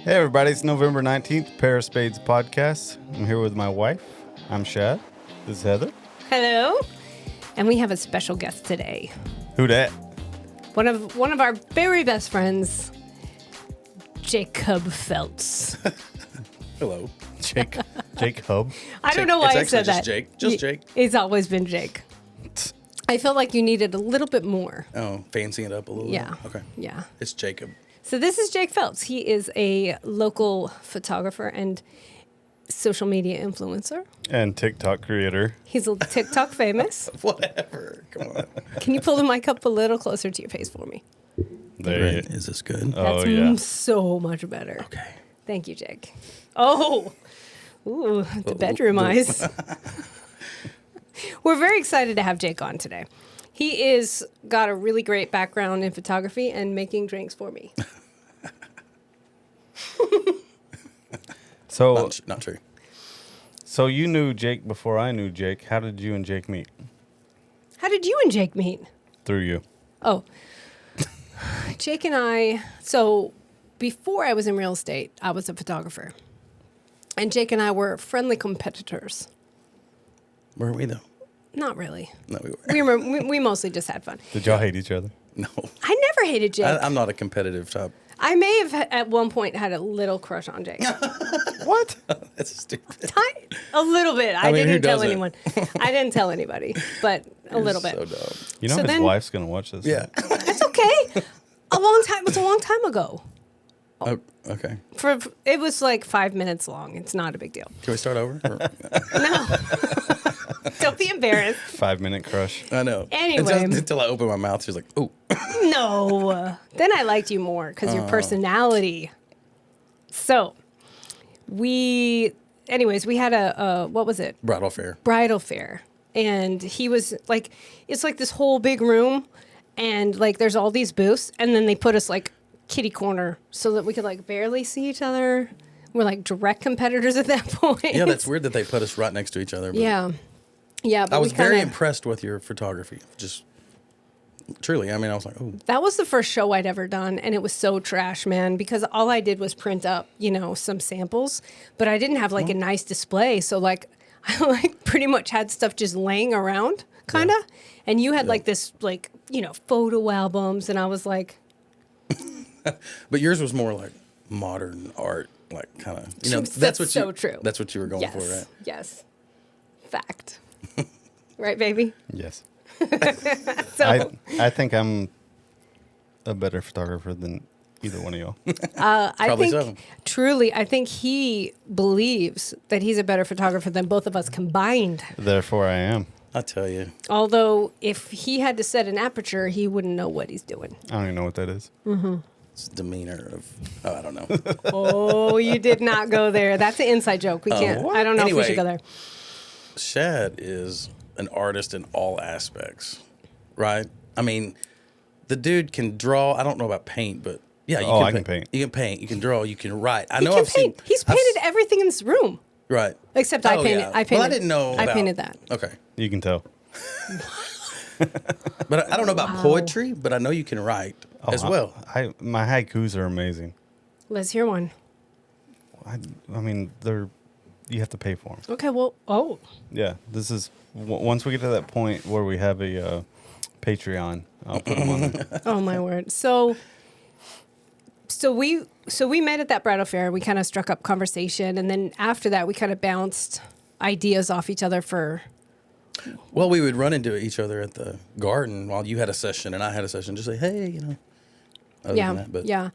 Hey everybody, it's November 19th, Pair of Spades podcast. I'm here with my wife. I'm Shad. This is Heather. Hello. And we have a special guest today. Who dat? One of our very best friends, Jacob Feltz. Hello. Jake Hub. I don't know why I said that. Just Jake. It's always been Jake. I felt like you needed a little bit more. Oh, fancying it up a little Yeah. bit? Okay. Yeah. It's Jacob. So this is Jake Feltz. He is a local photographer and social media influencer. And TikTok creator. He's a TikTok famous. Whatever. Come on. Can you pull the mic up a little closer to your face for me? There Right. you Is this good? Oh, That's yeah. so much better. Okay. Thank you, Jake. Oh, ooh, the bedroom eyes. We're very excited to have Jake on today. He is got a really great background in photography and making drinks for me. So, Not true. so you knew Jake before I knew Jake. How did you and Jake meet? How did you and Jake meet? Through you. Oh, Jake and I, so before I was in real estate, I was a photographer. And Jake and I were friendly competitors. Were we, though? Not really. No, we were. We mostly just had fun. Did y'all hate each other? No. I never hated Jake. I'm not a competitive type. I may have at one point had a little crush on Jake. What? That's stupid. A little bit. I mean, who didn't tell doesn't? anyone. I didn't tell anybody, but a little bit. So dumb. You know So his then- wife's going to watch this. Yeah. It's okay. A long time. It was a long time ago. Oh, okay. It was like 5 minutes long. It's not a big deal. Can we start over? Or- No. Don't be embarrassed. 5-minute crush. I know. Anyway. Until I open my mouth, she's like, oh. No. Then I liked you more because your personality. So we had a what was it? Bridal fair. Bridal fair. And he was like, it's like this whole big room. And like, there's all these booths. And then they put us like kitty corner so that we could like barely see each other. We're like direct competitors at that point. Yeah, that's weird that they put us right next to each other. But Yeah. Yeah. But I was we very kinda- impressed with your photography. Just truly. I mean, I was like, oh. That was the first show I'd ever done, and it was so trash, man, because all I did was print up, some samples, but I didn't have like a nice display. So like I like pretty much had stuff just laying around, kind of. Yeah. And you had like this like, photo albums, and I was like, But yours was more like modern art, like kind of, That's that's what so you, true. That's what you were going yes, for, right? yes, fact, right, baby? Yes. So I think I'm a better photographer than either one of y'all. I Probably think so. truly, I think he believes that he's a better photographer than both of us combined. Therefore, I am. I tell you. Although, if he had to set an aperture, he wouldn't know what he's doing. I don't even know what that is. It's demeanor of, I don't know. Oh, you did not go there. That's an inside joke. We can't. what? I don't know if we Anyway. should go there. Shad is an artist in all aspects, right? I mean, the dude can draw. I don't know about paint, but yeah, I can paint. You can paint. You can draw. You can write. I He know can I've seen. paint. He's painted everything in this room. Right. Except I painted. yeah. I painted. Well, I didn't know. I about- painted that. Okay. You can tell. But I don't know about poetry, but I know you can write as well. My haikus are amazing. Let's hear one. I mean, you have to pay for them. Okay. Well. Oh. Yeah, this is once we get to that point where we have a Patreon, I'll put them on there. Oh my word. So we met at that bridal fair. We kind of struck up conversation, and then after that, we kind of bounced ideas off each other for. Well, we would run into each other at the garden while you had a session and I had a session. Just say, hey, other Yeah, than that, but yeah.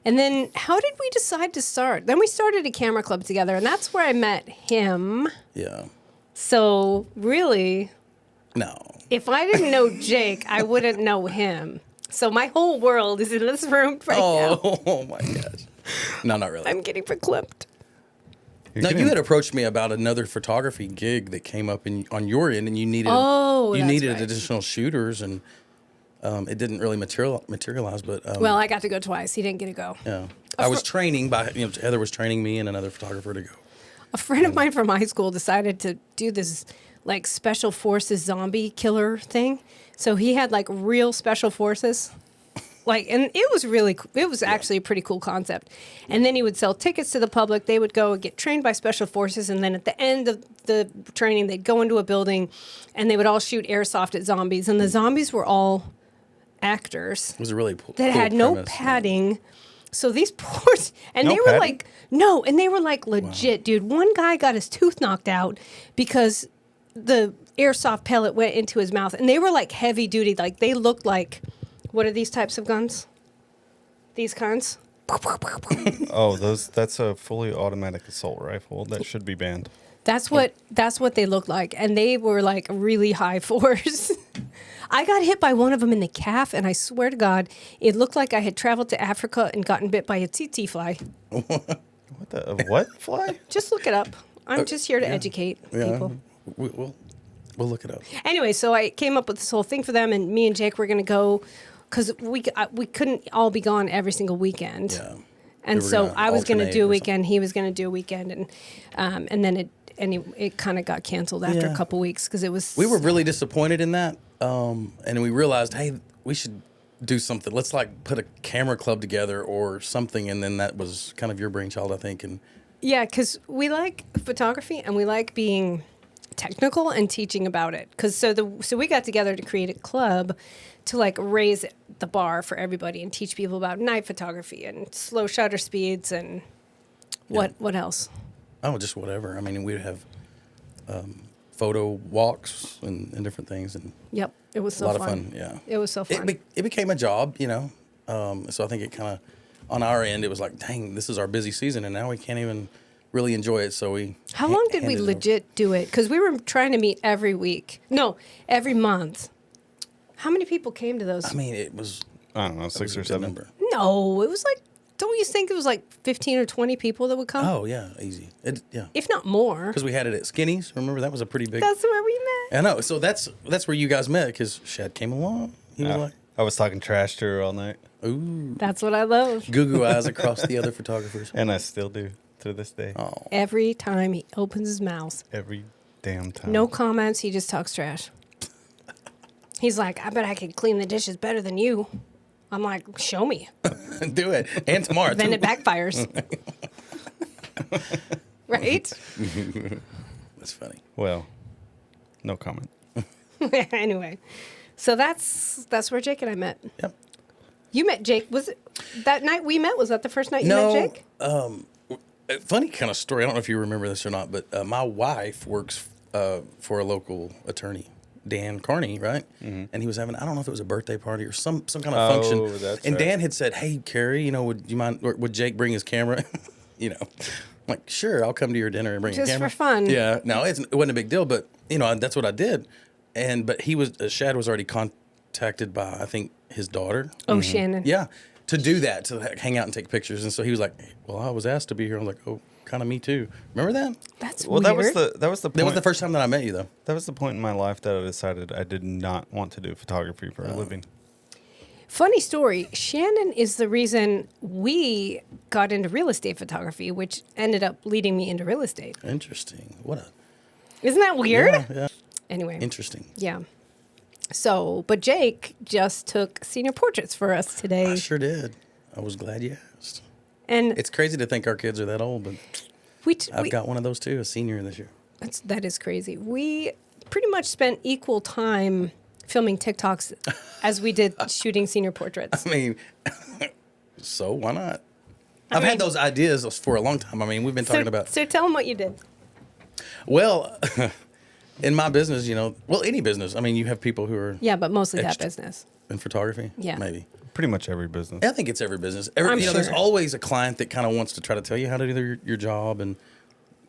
And then how did we decide to start? Then we started a camera club together, and that's where I met him. yeah. So really, No. if I didn't know Jake, I wouldn't know him. So my whole world is in this room right now. Oh my gosh. No, not really. I'm getting verklipped. No, you had approached me about another photography gig that came up on your end, and you needed Oh, that's right. additional shooters, and it didn't really materialize. But Well, I got to go twice. He didn't get to go. yeah, I was training Heather was training me and another photographer to go. A friend of mine from high school decided to do this like special forces zombie killer thing. So he had like real special forces Like, and it was actually a pretty cool concept. And then he would sell tickets to the public. They would go and get trained by special forces. And then at the end of the training, they'd go into a building and they would all shoot airsoft at zombies. And the zombies were all actors It was a really that cool had no premise, yeah. padding. So these poor, and No they were padding? like, no, and they were like legit, dude. One guy got his tooth knocked out because the airsoft pellet went into his mouth. And they were like heavy duty. Like they looked like, what are these types of guns? These kinds? Oh, that's a fully automatic assault rifle. That should be banned. That's what they looked like, and they were like really high force. I got hit by one of them in the calf, and I swear to God, it looked like I had traveled to Africa and gotten bit by a tsetse fly. What the what fly? Just look it up. I'm just here to educate people. We'll look it up. Anyway, so I came up with this whole thing for them, and me and Jake were going to go because we couldn't all be gone every single weekend. Yeah. And We were so gonna I was going to alternate do a or weekend, he was going to do a weekend, and then it kind of got canceled after a Yeah. couple weeks because it was. We were really disappointed in that, and we realized, hey, we should do something. Let's like put a camera club together or something, and then that was kind of your brainchild, I think. And Yeah, because we like photography and we like being technical and teaching about it. Because so we got together to create a club to like raise the bar for everybody and teach people about night photography and slow shutter speeds and what else? oh, just whatever. I mean, we'd have photo walks and different things, and Yep, it was so a lot fun. of fun. Yeah, It was so fun. It became a job, you know. So I think it kind of, on our end, it was like, dang, this is our busy season, and now we can't even really enjoy it. So we. How long did we handed it over. legit do it? Because we were trying to meet every week. No, every month. How many people came to those? I mean, it was. I don't know, it was 6 a or good 7. number. No, it was like, don't you think it was like 15 or 20 people that would come? Oh yeah, easy. Yeah, If not more. because we had it at Skinny's. Remember that was a pretty big. That's where we met. I know. So that's where you guys met, because Shad came along. He was like, I was talking trash to her all night, ooh, That's what I love. goo goo eyes across the other photographers. and I still do to this day. Oh, Every time he opens his mouth, Every damn time. no comments, he just talks trash. He's like, I bet I could clean the dishes better than you. I'm like, show me. do it. And tomorrow Then too. it backfires. Right? That's funny. Well, no comment. Anyway, so that's where Jake and I met. Yep. You met Jake. Was it that night we met? Was that the first night you No. met Jake? A funny kind of story. I don't know if you remember this or not, but my wife works for a local attorney, Dan Carney, right? And he was having, I don't know if it was a birthday party or some kind of Oh, function. that's and right. Dan had said, "Hey, Carrie, you know, would you mind? Or would Jake bring his camera?" You know, I'm like, sure, I'll come to your dinner and bring a Just camera for fun. Yeah, no, it wasn't a big deal, but you know, that's what I did. But he was Shad was already contacted by, I think, his daughter. Oh, Shannon. Yeah, to do that, to hang out and take pictures. And so he was like, "Well, I was asked to be here." I was like, "Oh, kind of me too." Remember that? That's Well, weird. that was the point. That was the first time that I met you, though. That was the point in my life that I decided I did not want to do photography for a living. Funny story. Shannon is the reason we got into real estate photography, which ended up leading me into real estate. Interesting. What a Isn't that weird? yeah. Anyway. Interesting. Yeah. So, but Jake just took senior portraits for us today. I sure did. I was glad you asked. And It's crazy to think our kids are that old, but I've got one of those too, a senior this year. that is crazy. We pretty much spent equal time filming TikToks as we did shooting senior portraits. I mean, so why not? I've had those ideas for a long time. I mean, we've been talking about. So tell them what you did. Well, in my business, you know, well, any business. I mean, you have people who are Yeah, but mostly that Extra. business. in photography. Yeah. Maybe. Pretty much every business. I think it's every business. I'm There's sure. always a client that kind of wants to try to tell you how to do your job and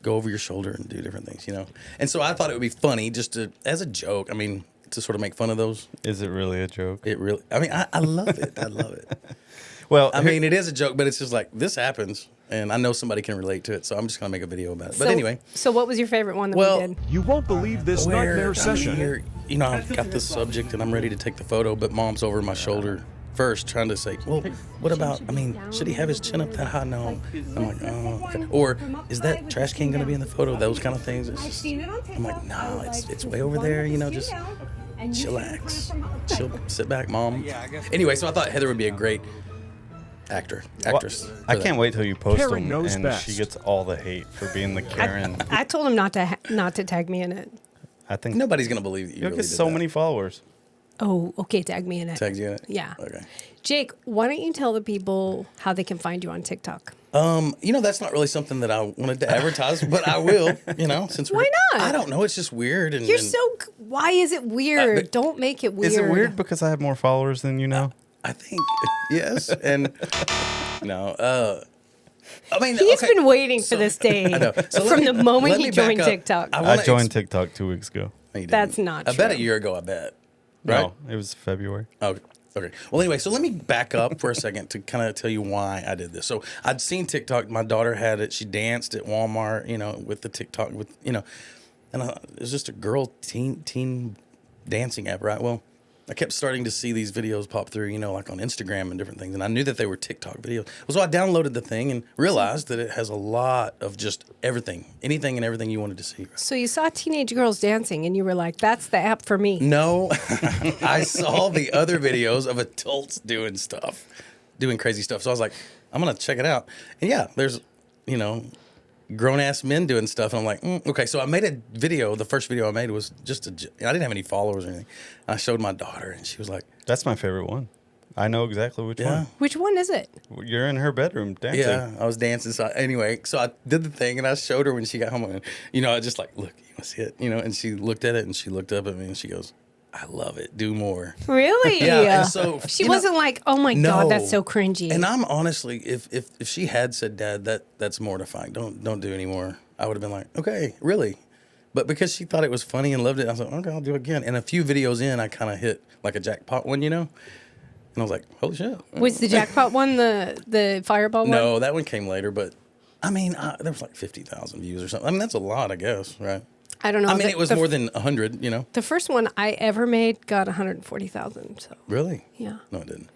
go over your shoulder and do different things, you know. And so I thought it would be funny just to, as a joke, I mean, to sort of make fun of those. Is it really a joke? It really, I mean, I love it. I love it. Well, I mean, it is a joke, but it's just like, this happens. And I know somebody can relate to it. So I'm just going to make a video about it. But So- anyway. So what was your favorite one that Well, we did? You won't believe this nightmare session. You know, I've got this subject and I'm ready to take the photo, but mom's over my shoulder first trying to say, well, what about, I mean, should he have his chin up that high? No. I'm like, oh, okay. Or is that trash can going to be in the photo? Those kind of things. It's just, I'm like, no, it's way over there, you know, just Chillax. Chill. Sit back, mom. Anyway, so I thought Heather would be a great actress. I can't wait till you post Karen them knows and best. she gets all the hate for being the Karen. I told him not to tag me in it. I think Nobody's gonna believe that you you'll really get did so that. many followers. Oh, okay, tag me in it. Tags you in it? Yeah. Okay. Jake, why don't you tell the people how they can find you on TikTok? That's not really something that I wanted to advertise, but I will. Since Why not? I don't know. It's just weird. And You're why is it weird? but- Don't make it weird. Is it weird because I have more followers than you now? I think yes, and no. I mean, He's okay. been waiting for this day I know. So from the moment let he me back joined up. TikTok. I joined TikTok 2 weeks ago. No, you didn't. That's not I bet a true. year ago. I bet. Right. No, it was February. Oh, okay. Well, anyway, so let me back up for a second to kind of tell you why I did this. So I'd seen TikTok. My daughter had it. She danced at Walmart, with the TikTok, and it was just a girl teen dancing app, right? Well, I kept starting to see these videos pop through, like on Instagram and different things, and I knew that they were TikTok videos. So I downloaded the thing and realized that it has a lot of just everything, anything and everything you wanted to see. So you saw teenage girls dancing and you were like, that's the app for me. No, I saw the other videos of adults doing crazy stuff. So I was like, I'm going to check it out. And yeah, there's, grown ass men doing stuff. And I'm like, okay. So I made a video. The first video I made was I didn't have any followers or anything. I showed my daughter and she was like, That's my favorite one. I know exactly which yeah. Which one is it? one. You're in her bedroom dancing. Yeah, I was dancing. So anyway, so I did the thing and I showed her when she got home. And, I just like, look, you want to see it? And she looked at it and she looked up at me and she goes, I love it. Do more. Really? Yeah, and so, she wasn't like, oh my God, that's so cringy. And I'm honestly, if she had said, Dad, that's mortifying. Don't do anymore. I would have been like, okay, really? But because she thought it was funny and loved it, I was like, okay, I'll do it again. And a few videos in, I kind of hit like a jackpot one, And I was like, holy shit. Was the jackpot one the fireball one? No, that one came later. But I mean, there was like 50,000 views or something. I mean, that's a lot, I guess, right? I don't know. I mean, it was more than 100, The first one I ever made got 140,000. So Really? yeah. No, it didn't.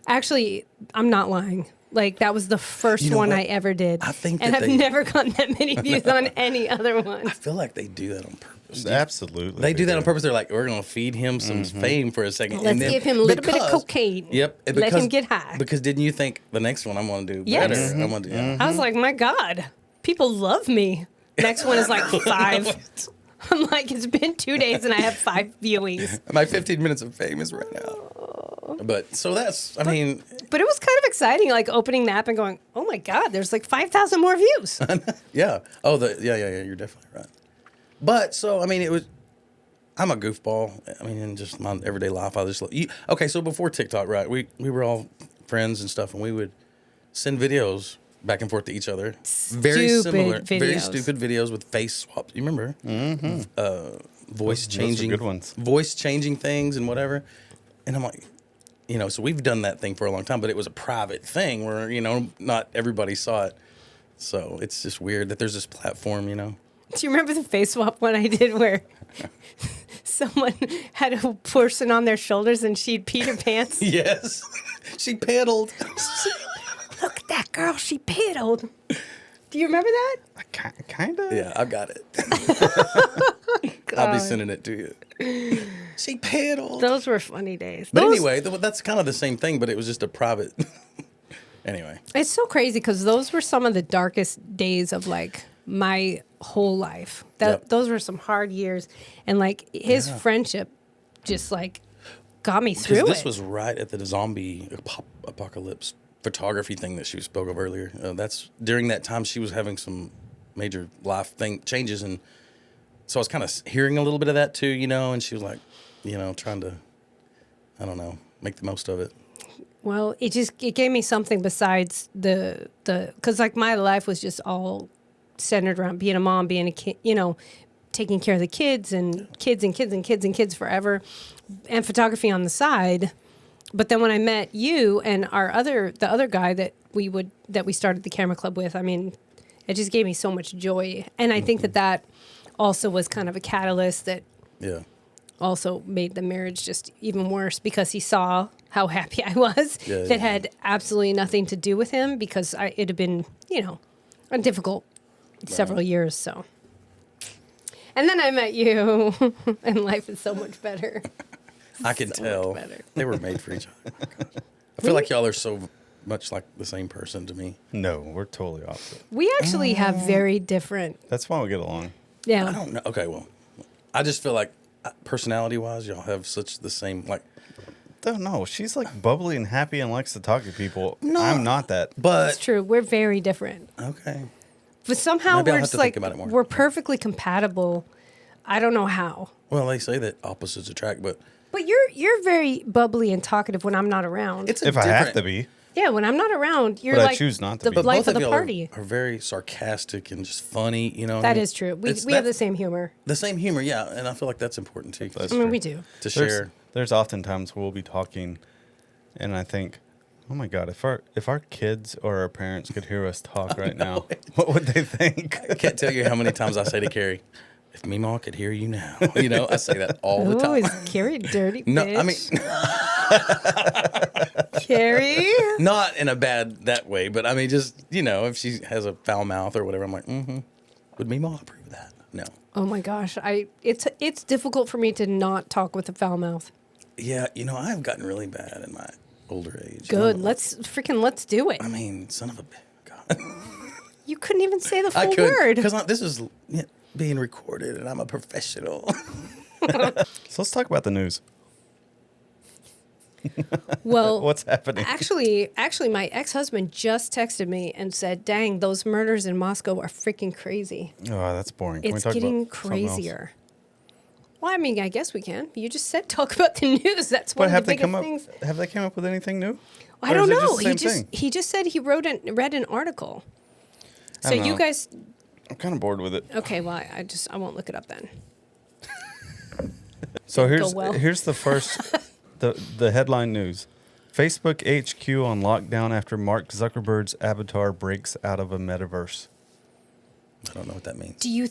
Actually, I'm not lying. Like that was the first You know one what? I ever did. I think and that I've they- never gotten that many views on any other one. I feel like they do that on purpose. Absolutely. They do that on purpose. They're like, we're going to feed him some fame for a second. Let's give him a little bit of cocaine. Yep. and Let him get high. Because didn't you think the next one I'm going to do Yes. better? I'm gonna do, yeah. I was like, my God, people love me. Next one is like 5. I'm like, it's been 2 days and I have 5 viewings. My 15 minutes of fame is right now. But so that's, I mean, But it was kind of exciting, like opening the app and going, oh my God, there's like 5,000 more views. yeah. Oh, yeah, you're definitely right. But so, I mean, I'm a goofball. I mean, in just my everyday life, I just okay. So before TikTok, right? We were all friends and stuff, and we would send videos back and forth to each other. Very Stupid similar, very videos. stupid videos with face swaps. You remember? Voice Those are changing, good ones. voice changing things and whatever. And I'm like, so we've done that thing for a long time, but it was a private thing where not everybody saw it. So it's just weird that there's this platform, Do you remember the face swap one I did where someone had a person on their shoulders and she'd peed her pants? Yes. She pedaled. Look at that girl, she piddled. Do you remember that? Kind of. Yeah, I've got it. I'll be sending it to you. She pedaled. Those were funny days. But Those- anyway, that's kind of the same thing, but it was just a private. Anyway. It's so crazy because those were some of the darkest days of like my whole life. Yep. Those were some hard years. And like his friendship just like got me through This it. was right at the zombie apocalypse photography thing that she spoke of earlier. That's during that time she was having some major life changes, and so I was kind of hearing a little bit of that too, and she was like, trying to, I don't know, make the most of it. Well, it gave me something besides because like my life was just all centered around being a mom, being a kid, taking care of the kids and kids and kids and kids and kids forever, and photography on the side. But then when I met you and the other guy that we started the camera club with, I mean, it just gave me so much joy, and I think that also was kind of a catalyst that Yeah. also made the marriage just even worse because he saw how happy I was. That had absolutely nothing to do with him because it had been, a difficult several years. So, and then I met you, and life is so much better. I can So tell much better. they were made for each other. Oh my gosh. I feel like y'all are so much like the same person to me. No, we're totally opposite. We actually have very different. That's why we get along. Yeah. I don't know. Okay, well, I just feel like personality-wise, y'all have such the same, like, Don't know. She's like bubbly and happy and likes to talk to people. No. I'm not that. but It's true. We're very different. okay. But somehow Maybe I'll we're have just to like think about it more. we're perfectly compatible. I don't know how. Well, they say that opposites attract, but But you're very bubbly and talkative when I'm not around. it's If I have to be. yeah, when I'm not around, you're But I like choose not to the be. but life both of the y'all party. are very sarcastic and just funny. You know, That is true. We have the same humor. the same humor, yeah, and I feel like that's important too. That's I mean, true. we do. to There's, share. there's often times we'll be talking, and I think, oh my God, if our kids or our parents could hear us talk right now, what would they think? I can't tell you how many times I say to Carrie, "If Meemaw could hear you now," you know, I say that all the Oh, time. is Carrie a dirty No, bitch? I mean, Carrie. not in a bad that way, but I mean, just if she has a foul mouth or whatever, I'm like, would Meemaw approve of that? No. Oh my gosh, it's difficult for me to not talk with a foul mouth. Yeah, I've gotten really bad in my older age. Good, let's do it. I mean, son of a God. You couldn't even say the I full could word. because this is being recorded, and I'm a professional. So let's talk about the news. Well, What's happening? Actually, my ex-husband just texted me and said, "Dang, those murders in Moscow are freaking crazy. Oh, that's boring. Can we It's talk getting about something else? crazier." Well, I mean, I guess we can. You just said talk about the news. That's But one of have the they come biggest up? things. Have they come up with anything new? I Or don't is it know. the same thing? He just said he read an article. I So don't you know. guys, I'm kind of bored with it. okay? Well, I won't look it up then. So Didn't go well. here's the first the headline news. Facebook HQ on lockdown after Mark Zuckerberg's avatar breaks out of a metaverse. I don't know what that means. Do you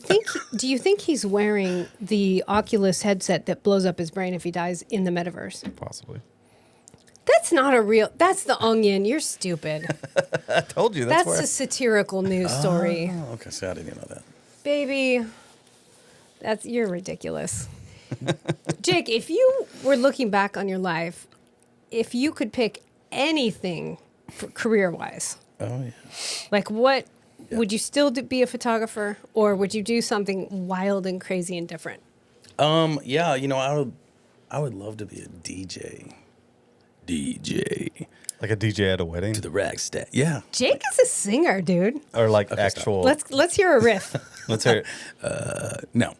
think he's wearing the Oculus headset that blows up his brain if he dies in the metaverse? Possibly. That's not a real. That's the Onion. You're stupid. I told you That's where. a satirical news story, Oh, okay, so I didn't even know that. baby. You're ridiculous. Jake, if you were looking back on your life, if you could pick anything career-wise, Oh yeah. like what would you still be a photographer, or would you do something wild and crazy and different? Yeah, I would love to be a DJ. DJ Like a DJ at a wedding, to the rag stat. Yeah. Jake is a singer, dude. or like stop. actual. Let's hear a riff. Let's hear it. No.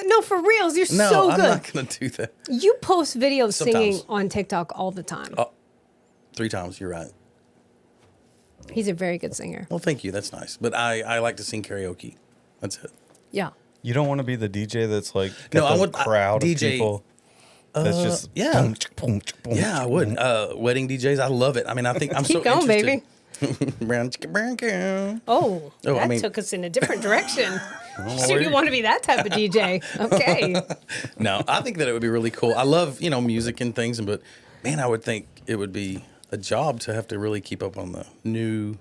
No, for reals, you're No, so I'm good. not gonna do that. You post videos singing Sometimes. on TikTok all the time. 3 times. You're right. He's a very good singer. Well, thank you. That's nice. But I like to sing karaoke. That's it. Yeah. You don't want to be the DJ that's like No, got I the would- crowd DJ of people. That's just yeah. boom, boom, boom, Yeah, I would. Wedding DJs, I love it. I mean, I think I'm Keep so going, interested. baby. Brown chicken, brown cow. Oh, Oh, I that mean- took us in a different direction. So where you you- want to be that type of DJ? Okay. No, I think that it would be really cool. I love, music and things, but man, I would think it would be a job to have to really keep up on the new.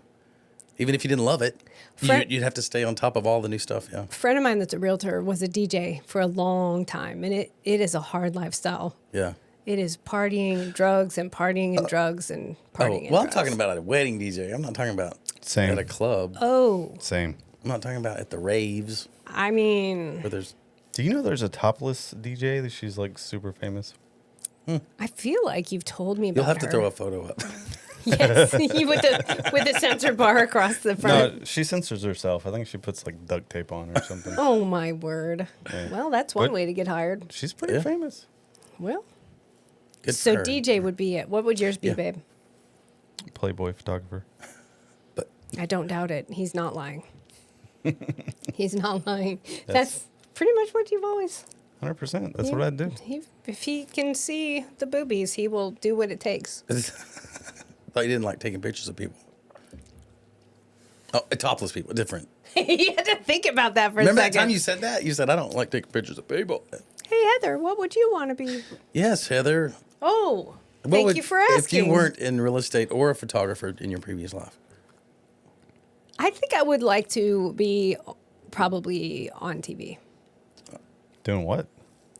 Even if you didn't love it, you'd have to stay on top of all the new stuff. Yeah. A friend of mine that's a realtor was a DJ for a long time, and it is a hard lifestyle. Yeah. It is partying, drugs, and partying and drugs and partying. and Well, I'm drugs. talking about a wedding DJ. I'm not talking about Same. at a club. Oh, Same. I'm not talking about at the raves I mean, where there's. Do you know there's a topless DJ that she's like super famous? I feel like you've told me about You'll have to her. throw a photo up. Yes, you with the censored bar across the front. No, she censors herself. I think she puts like duct tape on or something. Oh my word! Yeah. Well, that's one But- way to get hired. She's pretty Yeah. famous. Well, Good so for her. DJ would be it. What would yours be, Yeah. babe? Playboy photographer. But I don't doubt it. He's not lying. He's not lying. That's pretty much what you've always. 100%. That's what I'd do. If he can see the boobies, he will do what it takes. thought you didn't like taking pictures of people. Oh, topless people, different. You had to think about that for Remember a that second. time you said that? You said, I don't like taking pictures of people. Hey Heather, what would you want to be? Yes, Heather. Oh, What thank would- you for asking. If you weren't in real estate or a photographer in your previous life. I think I would like to be probably on TV. Doing what?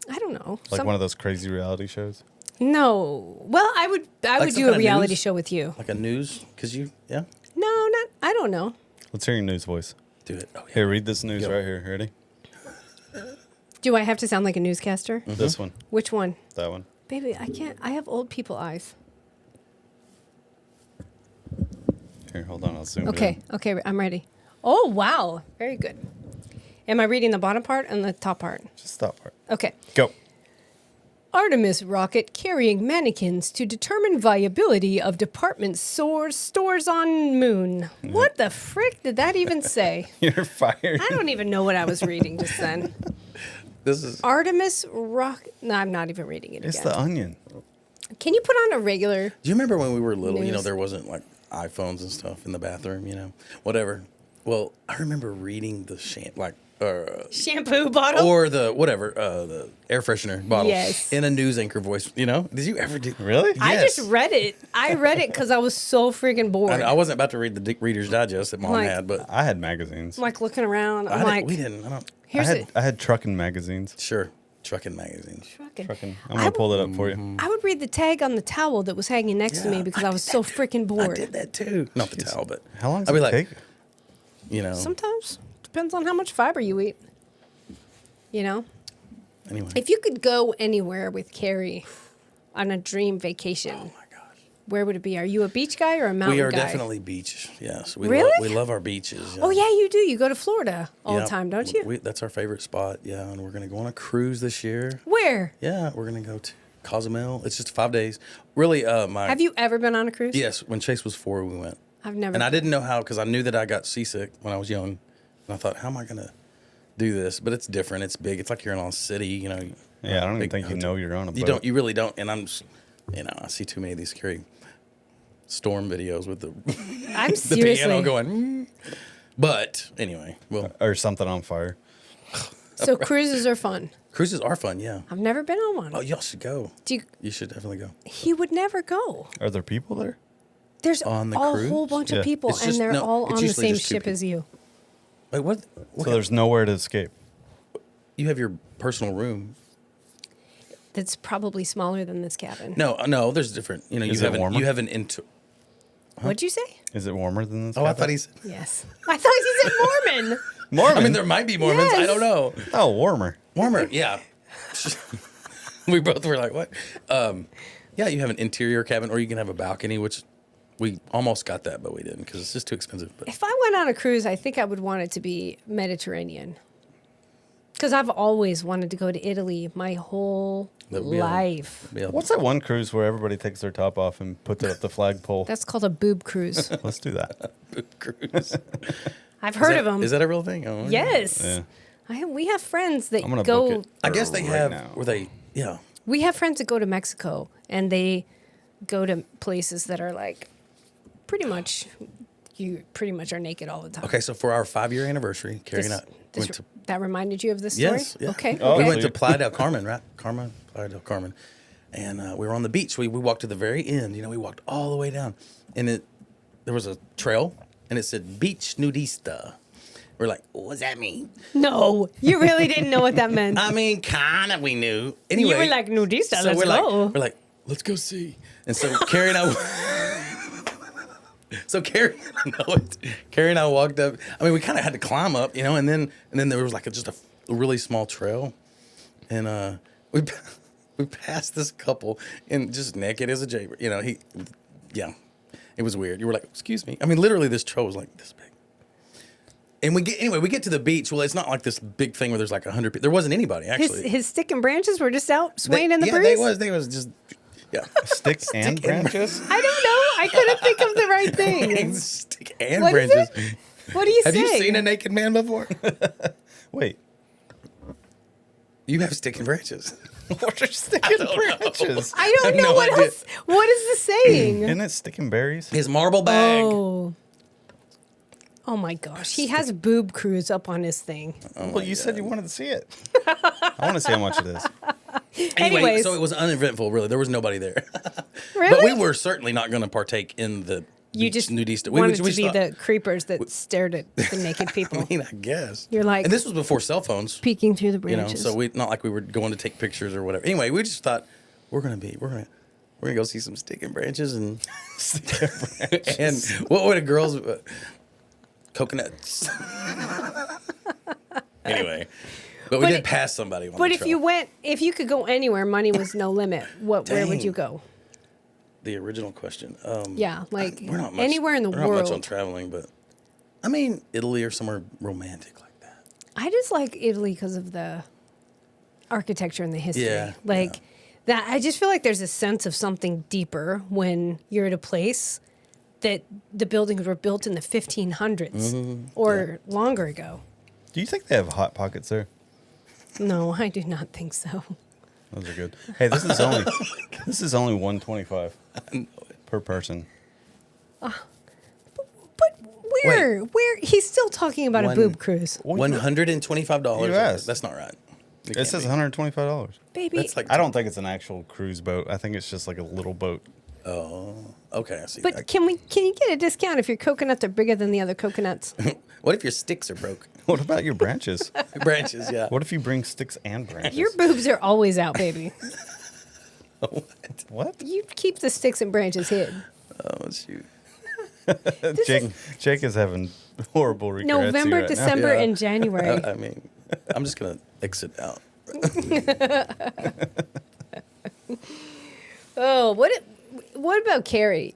I don't know. Like one of those crazy reality shows? No. Well, I would Like do some a kind of reality news? show with you. Like a news? Because yeah? No, not. I don't know. Let's hear your news voice. Do it. Oh, yeah. Here, read this news Go. right here. Ready? Do I have to sound like a newscaster? This one. Which one? That one. Baby, I can't. I have old people eyes. Here, hold on. I'll zoom it Okay. in. Okay. I'm ready. Oh, wow. Very good. Am I reading the bottom part and the top part? Just stop part. Okay. Go. Artemis rocket carrying mannequins to determine viability of department stores on moon. What the frick did that even say? You're fired. I don't even know what I was reading just then. This is. Artemis rocket. No, I'm not even reading it It's again. the onion. Can you put on a regular? Do you remember when we were little, News. there wasn't like iPhones and stuff in the bathroom, whatever. Well, I remember reading the Shampoo bottle? or the air freshener bottle Yes. in a news anchor voice, Did you ever do? Really? I Yes. just read it. I read it because I was so freaking bored. I wasn't about to read the Reader's Digest that Mom Like- had, but I had magazines. I'm like looking around. I'm I like, didn't, we didn't. I don't. here's it. I had trucking magazines. Sure, trucking magazines. Trucking. I'm gonna pull it up for you. I would read the tag on the towel that was hanging next to me Yeah, because I I was did so that freaking I bored. did that too. Not the towel, but How long does I'd be it like, take? Sometimes depends on how much fiber you eat. Anyway. If you could go anywhere with Carrie on a dream vacation, Oh my gosh. where would it be? Are you a beach guy or a mountain We are guy? definitely beach. Yes, we Really? we love our beaches. Oh yeah, you do. You go to Florida all Yeah. the time, don't you? That's our favorite spot. Yeah, and we're gonna go on a cruise this year. Where? Yeah, we're gonna go to Cozumel. It's just 5 days. Really, Have you ever been on a cruise? Yes, when Chase was 4, we went, I've never. and I didn't know how because I knew that I got seasick when I was young, and I thought, how am I gonna do this? But it's different. It's big. It's like you're in a city. Yeah, I don't even big think you hotel. know you're on a boat. You don't. You really don't. And I'm just, I see too many of these scary storm videos with the I'm the seriously. piano going. But anyway, well, Or something on fire. So cruises are fun. cruises are fun. Yeah. I've never been on one. Oh, y'all should go. Do you, You should definitely go. he would never go. Are there people there? There's On the a cruise? whole bunch Yeah. of people, It's and just- they're no, all it's on the usually same just two ship as you. Wait, what? So there's nowhere to escape. You have your personal room. That's probably smaller than this cabin. No, there's different. You Is have it warmer? you have an into. What'd you say? Is it warmer than this? Oh, I cabin? thought he said. Yes. I thought he said Mormon. Mormon. I mean, there might be Mormons. I Yes. don't know. Oh, warmer. Warmer, yeah. We both were like, what? Yeah, you have an interior cabin, or you can have a balcony, which we almost got that, but we didn't because it's just too expensive. But If I went on a cruise, I think I would want it to be Mediterranean. Because I've always wanted to go to Italy my whole That would be a- life. yeah, What's that one cruise where everybody takes their top off and puts it up the flagpole? That's called a boob cruise. Let's do that. cruise? I've heard Is of that- them. Is that a real thing? Oh, Yes. Yeah. We have friends that I'm gonna go. book it. I guess they right have. now. Were they? Yeah. We have friends that go to Mexico, and they go to places that are like pretty much you pretty much are naked all the time. Okay, so for our 5-year anniversary, Carrie and I This- went to. that reminded you of this story? Yes. Yeah. Okay. Oh, We okay. went to Playa del Carmen, right? Playa del Carmen, and we were on the beach. We walked to the very end. We walked all the way down, and there was a trail, and it said "Beach Nudista." We're like, what does that mean? No, you really didn't know what that meant. I mean, kind of. We knew. Anyway, You were like, nudista, let's we're go. Like, we're like, let's go see. And so Carrie and I. So Carrie and I walked up. I mean, we kind of had to climb up, and then there was like just a really small trail, and we passed this couple and just naked as a jaybird. It was weird. You were like, excuse me. I mean, literally, this trail was like this big. And we get to the beach. Well, it's not like this big thing where there's like 100 people. There wasn't anybody actually. His stick and branches were just out swaying in the yeah, breeze. they was just yeah. Sticks and branches? I don't know. I couldn't think of the right thing. Stick and What is branches. it? What do you Have say? you seen a naked man before? Wait. You have stick and branches. What are sticking branches? I don't I have know no what idea. else. What is the saying? Isn't it sticking berries? His marble bag. Oh. Oh my gosh. He has boob cruise up on his thing. Well, you said you wanted to see it. I want to see how much it is. Anyway, Anyways. so it was uneventful, really. There was nobody there. Really? But we were certainly not going to partake in the You just nudista. wanted to be the creepers that stared at the naked people. I mean, I guess. You're like, and this was before cell phones. peeking through the You know, branches. so we not like we were going to take pictures or whatever. Anyway, we just thought we're gonna go see some stick and branches and and what were the girls? Coconuts. Anyway, but we did pass somebody. On But the if trail. you went, if you could go anywhere, money was no limit. Where would Dang. you go? The original question. Yeah, like we're not much, anywhere in the we're not much on world. traveling, but I mean Italy or somewhere romantic like that. I just like Italy because of the architecture and the history. Yeah, Like that, I just feel like there's a sense of something deeper when you're at a place that the buildings were built in the 1500s or longer ago. Do you think they have hot pockets there? No, I do not think so. Those are good. Hey, this is only $125 per person. But where he's still talking about a boob cruise, $125. US. That's not right. It says $125. baby. That's like I don't think it's an actual cruise boat. I think it's just like a little boat. okay. I see. But can you get a discount if your coconuts are bigger than the other coconuts? What if your sticks are broke? What about your branches? Branches, yeah. What if you bring sticks and branches? Your boobs are always out, baby. What? You keep the sticks and branches hid. Oh shoot. Jake is having horrible regrets. November, right now. December, Yeah. and January. I mean, I'm just gonna exit out. Oh, what about Carrie?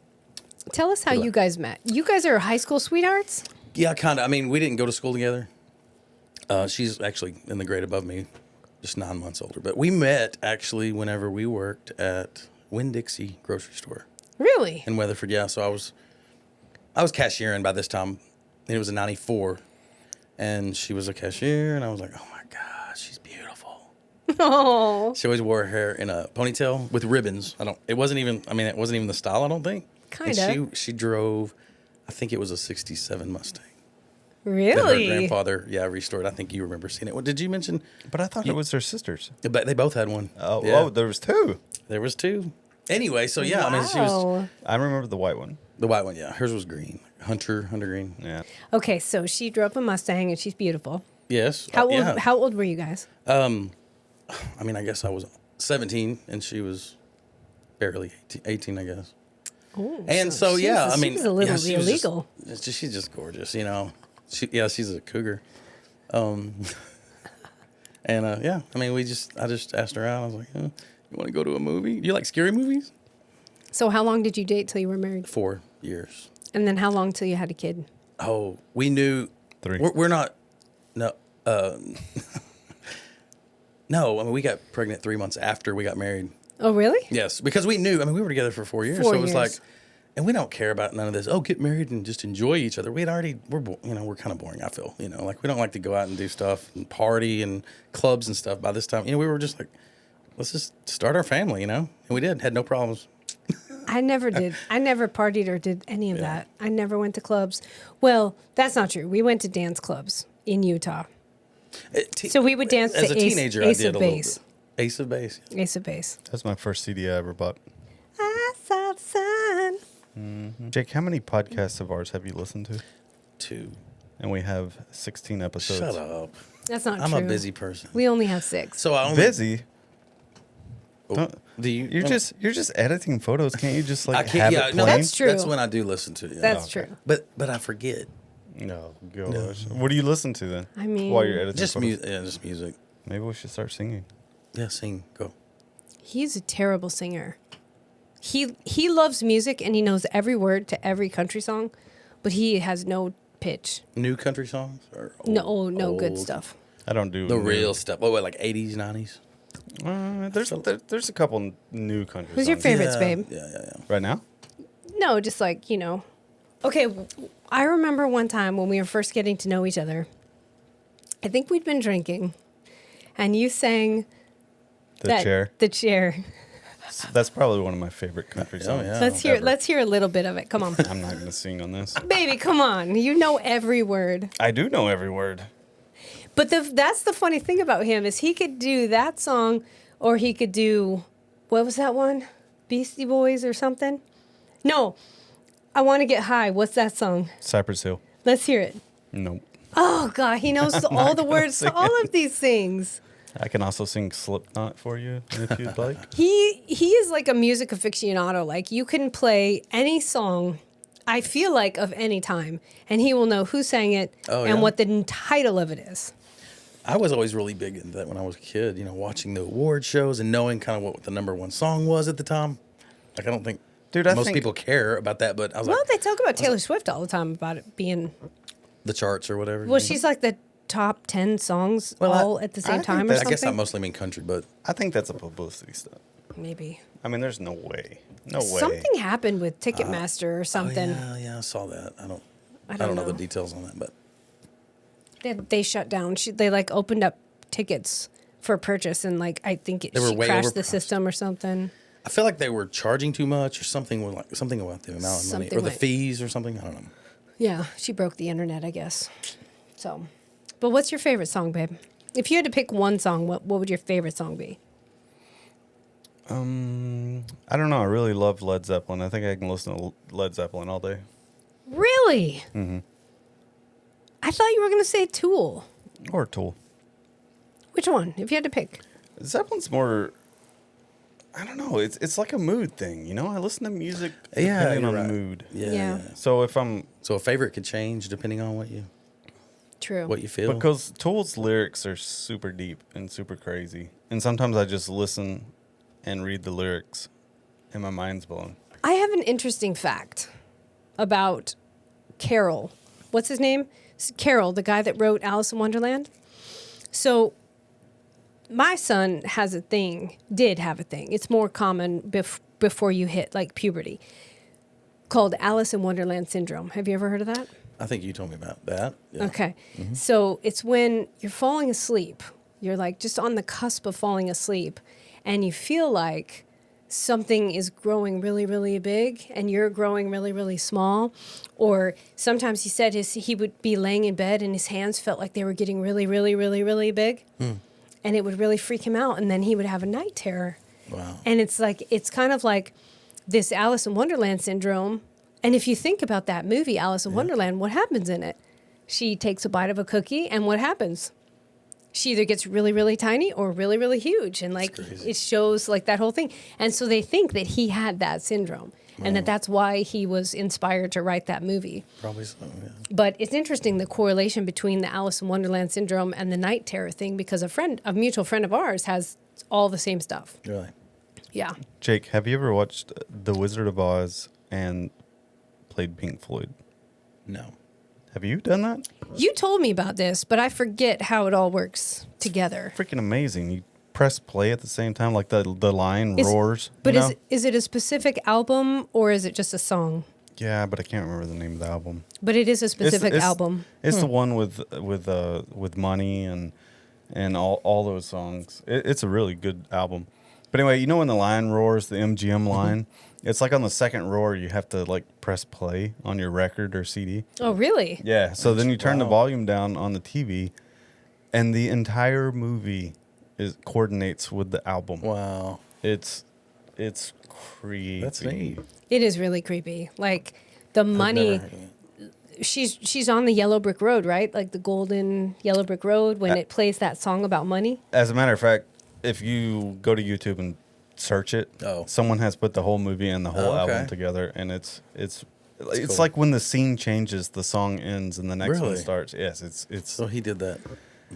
Tell us how you guys met. You guys are high school sweethearts? Yeah, kind of. I mean, we didn't go to school together. She's actually in the grade above me, just 9 months older. But we met actually whenever we worked at Winn-Dixie grocery store Really? in Weatherford. Yeah, so I was cashiering by this time. It was in '94, and she was a cashier, and I was like, oh my God, she's beautiful. Oh, She always wore her hair in a ponytail with ribbons. It wasn't even the style, I don't think. And Kinda. She drove, I think it was a '67 Mustang. That her really? grandfather, restored. I think you remember seeing it. What did you mention? But I thought it was their sisters. But they both had one. Oh, Yeah. there was two. There was two. Anyway, so yeah, I mean, she was Wow. I remember the white one. the white one. Yeah, hers was green, hunter green. Yeah. Okay, so she drove a Mustang and she's beautiful. Yes. How old? Yeah. How old were you guys? I mean, I guess I was 17 and she was barely 18, I guess. Oh, And so she yeah, was- I mean, she was a little she was just- illegal. she's just gorgeous, you know. She's a cougar. And yeah, I mean, I just asked her out. I was like, you want to go to a movie? You like scary movies? So how long did you date till you were married? 4 years. And then how long till you had a kid? Oh, we knew. 3. We're not. No. No, I mean, we got pregnant 3 months after we got married. Oh, really? Yes, because we knew. I mean, we were together for 4 years, 4 so it was years. like, and we don't care about none of this. Oh, get married and just enjoy each other. We're kind of boring. I feel, like we don't like to go out and do stuff and party and clubs and stuff. By this time, we were just like, let's just start our family, and we did. Had no problems. I never did. I never partied or did any of that. I never went to clubs. Well, that's not true. We went to dance clubs in Utah. So we would dance as to a teenager. Ace I did of a little Base. bit. Ace of Base. Ace of Base. That's my first CD I ever bought. I saw the sun. Jake, how many podcasts of ours have you listened to? 2. And we have 16 episodes. Shut up. That's not I'm true. a busy person. We only have 6. So I only, Busy? Oh, do you? You're just editing photos. Can't you just I like can't. have Yeah, it no, playing? That's true. That's when I do listen to it. Yeah. That's true. But I forget. No, gosh. What do you listen to then? I mean- while you're editing Just photos? music. Yeah, just music. Maybe we should start singing. Yeah, sing. Go. He's a terrible singer. He loves music and he knows every word to every country song, but he has no pitch. New country songs or old, No good old? stuff. I don't do The new. real stuff. What, like 80s, 90s? There's a couple new country Who's your songs. favorites, babe? Yeah. Right now? No, just like, Okay, I remember one time when we were first getting to know each other. I think we'd been drinking, and you sang The Chair. The Chair. That's probably one of my favorite country Oh, songs. yeah. Let's hear a little bit of it. Come on. I'm not going to sing on this. Baby, come on. You know every word. I do know every word. But that's the funny thing about him is he could do that song or he could do, what was that one? Beastie Boys or something? No. I Want to Get High. What's that song? Cypress Hill. Let's hear it. Nope. Oh, God. He knows all the words to all of these things. I can also sing Slipknot for you if you'd like. He is like a music aficionado. Like, you can play any song, I feel like, of any time, and he will know who sang it and what the title of it is. I was always really big into that when I was a kid, you know, watching the award shows and knowing kind of what the number one song was at the time. Like, I don't think most people care about that, but I was they talk about Taylor Swift all the time about it being the charts or whatever. Well, she's like the top 10 songs all at the same time or something. I guess I mostly mean country, but I think that's a publicity stunt. Maybe. I mean, there's no way. No way. Something happened with Ticketmaster or something. yeah, I saw that. I don't know the details on that, but they shut down. They like opened up tickets for purchase, and like I think she way crashed the overpriced. system or something. I feel like they were charging too much or something with something about the amount of money or the fees or something. I don't know. Yeah, she broke the internet, I guess. So, but what's your favorite song, babe? If you had to pick one song, what would your favorite song be? I don't know. I really love Led Zeppelin. I think I can listen to Led Zeppelin all day. Really? Mm-hmm. I thought you were going to say Tool. Or Tool. Which one, if you had to pick? Zeppelin's more, I don't know. It's like a mood thing, you know? I listen to music depending on the mood. Yeah. So a favorite could change depending on what you feel. Because Tool's lyrics are super deep and super crazy. And sometimes I just listen and read the lyrics and my mind's blown. I have an interesting fact about Carol. What's his name? Carol, the guy that wrote Alice in Wonderland. So my son did have a thing. It's more common before you hit like puberty, called Alice in Wonderland syndrome. Have you ever heard of that? I think you told me about that. Yeah. Okay. Mm-hmm. So it's when you're falling asleep. You're like just on the cusp of falling asleep, and you feel like something is growing really, really big and you're growing really, really small. Or sometimes he said he would be laying in bed and his hands felt like they were getting really, really, really, really big. And it would really freak him out. And then he would have a night terror. Wow. And it's kind of like this Alice in Wonderland syndrome. And if you think about that movie, Alice in Wonderland, what happens in it? She takes a bite of a cookie and what happens? She either gets really, really tiny or really, really huge. And like it shows like that whole thing. And so they think that he had that syndrome and that's why he was inspired to write that movie. Probably so, yeah. But it's interesting, the correlation between the Alice in Wonderland syndrome and the night terror thing, because a mutual friend of ours has all the same stuff. Really? Yeah. Jake, have you ever watched The Wizard of Oz and played Pink Floyd? No. Have you done that? You told me about this, but I forget how it all works together. Freaking amazing. You press play at the same time, like the line roars. But is it a specific album or is it just a song? Yeah, but I can't remember the name of the album. But it is a specific album. It's the one with Money and all those songs. It's a really good album. But anyway, you know when the line roars, the MGM line, it's like on the second roar you have to like press play on your record or CD. Oh, really? Yeah. So then you turn the volume down on the TV, and the entire movie coordinates with the album. Wow. It's creepy. That's neat. It is really creepy. Like the Money. She's on the yellow brick road, right? Like the golden yellow brick road when it plays that song about money. As a matter of fact, if you go to YouTube and search it, someone has put the whole movie and the whole album together, and it's cool. Like when the scene changes, the song ends and the next one starts. Yes, it's. So he did that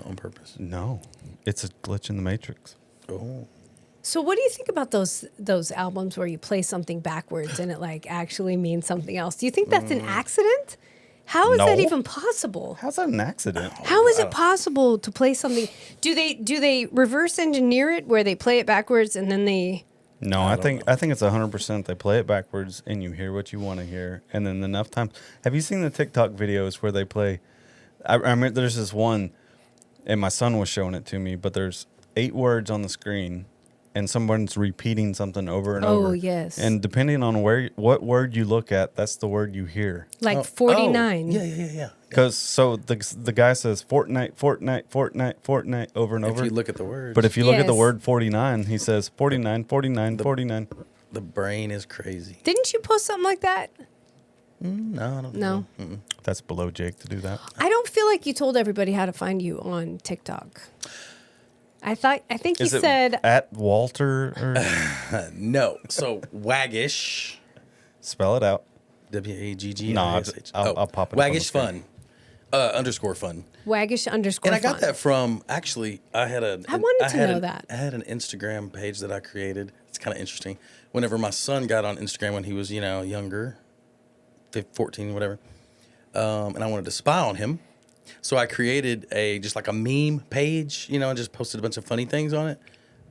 on purpose. No, it's a glitch in the Matrix. Oh. So what do you think about those albums where you play something backwards and it like actually means something else? Do you think that's an accident? How is that even possible? How's that an accident? How is it possible to play something? Do they reverse engineer it where they play it backwards and then they? No, I think it's 100%. They play it backwards and you hear what you want to hear, and then enough times. Have you seen the TikTok videos where they play? I mean, there's this one, and my son was showing it to me. But there's 8 words on the screen, and someone's repeating something over and over. Oh, yes. And depending on what word you look at, that's the word you hear. Like 49. Yeah. Because so the guy says Fortnite over and over. If you look at the words. But if you look at the word 49, he says 49. The brain is crazy. Didn't you post something like that? No, I don't No. know. That's below Jake to do that. I don't feel like you told everybody how to find you on TikTok. I think you Is it said at Walter or No. So Waggish, spell it out? WAGG. No, I'll pop it up on the Waggish screen. Fun, underscore fun. Waggish _ And I got fun. that from actually. I wanted to know that. I had an Instagram page that I created. It's kind of interesting. Whenever my son got on Instagram when he was younger, 14, whatever, and I wanted to spy on him, so I created just like a meme page, and just posted a bunch of funny things on it.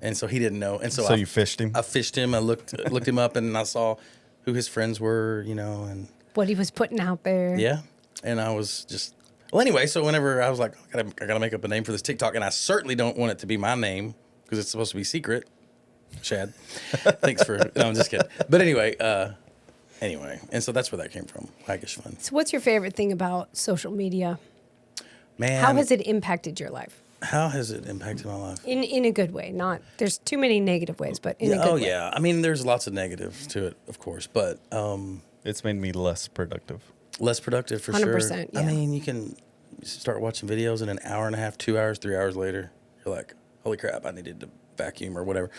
And so he didn't know. And so You fished him? I fished him. I looked him up, and I saw who his friends were, and what he was putting out there. yeah. And I was just anyway. So whenever I was like, I gotta make up a name for this TikTok, and I certainly don't want it to be my name because it's supposed to be secret. Shad, thanks for. No, I'm just kidding. But anyway, and so that's where that came from. Waggish Fun. So what's your favorite thing about social media? Man, How has it impacted your life? How has it impacted my life? In a good way. Not there's too many negative ways, but in a good way. Yeah. I mean, there's lots of negatives to it, of course, but It's made me less productive. less productive for 100%, sure. yeah. I mean, you can start watching videos, and an hour and a half, 2 hours, 3 hours later, you're like, holy crap, I needed to vacuum or whatever.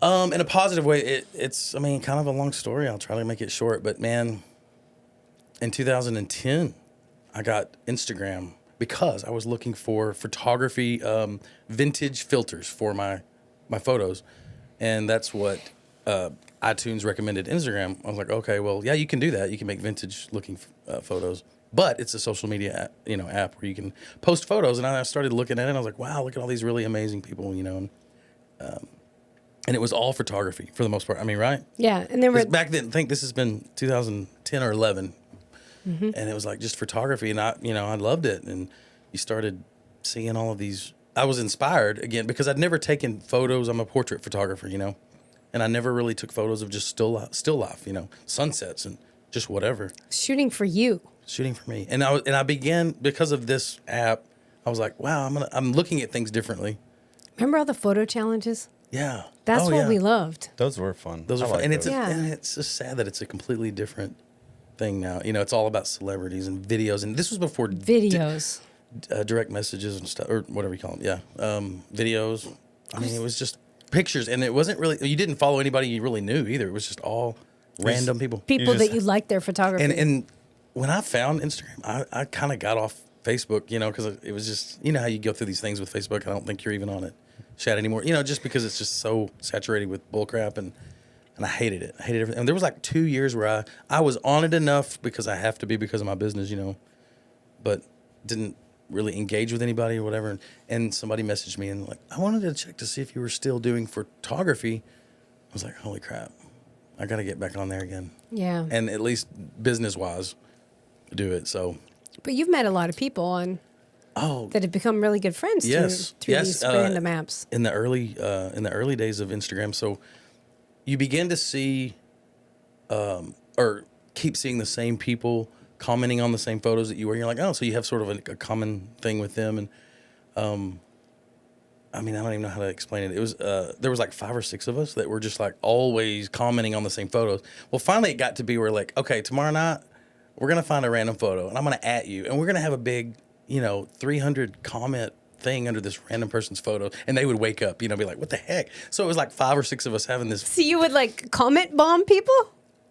In a positive way, it's kind of a long story. I'll try to make it short, but man, in 2010, I got Instagram because I was looking for photography, vintage filters for my photos, and that's what iTunes recommended Instagram. I was like, okay, well, yeah, you can do that. You can make vintage looking photos, but it's a social media app where you can post photos. And I started looking at it, and I was like, wow, look at all these really amazing people, and it was all photography for the most part. I mean, right? Yeah, and there were 'Cause back then, I think this has been 2010 or 11, and it was like just photography, and I loved it. And you started seeing all of these. I was inspired again because I'd never taken photos. I'm a portrait photographer, and I never really took photos of just still life, sunsets and just whatever. shooting for you. Shooting for me, and I began because of this app. I was like, wow, I'm looking at things differently. Remember all the photo challenges? Yeah, That's what yeah. we loved. Those were fun. Those are I fun. like And those. it's just sad that it's a completely different thing now. It's all about celebrities and videos. And this was before Videos. direct messages and stuff, or whatever you call them. Yeah, videos. I mean, it was just pictures, and it wasn't really. You didn't follow anybody you really knew either. It was just all random people. People just- that you liked their photography. And when I found Instagram, I kind of got off Facebook, because it was just, how you go through these things with Facebook. I don't think you're even on it, chat anymore, just because it's just so saturated with bullcrap, and I hated it. I hated everything. And there was like 2 years where I was on it enough because I have to be because of my business, but didn't really engage with anybody or whatever. And somebody messaged me and like, I wanted to check to see if you were still doing photography. I was like, holy crap, I got to get back on there again. yeah. And at least business-wise, do it. So, But you've met a lot of people that have become really good friends through these random apps. in the early days of Instagram. So you begin to see or keep seeing the same people commenting on the same photos that you were. You're like, oh, so you have sort of a common thing with them. And I don't even know how to explain it. It was there was like 5 or 6 of us that were just like always commenting on the same photos. Well, finally it got to be where like, okay, tomorrow night we're gonna find a random photo and I'm gonna @ you, and we're gonna have a big 300 comment thing under this random person's photo, and they would wake up, be like, what the heck? So it was like 5 or 6 of us having this, So you would like comment bomb people?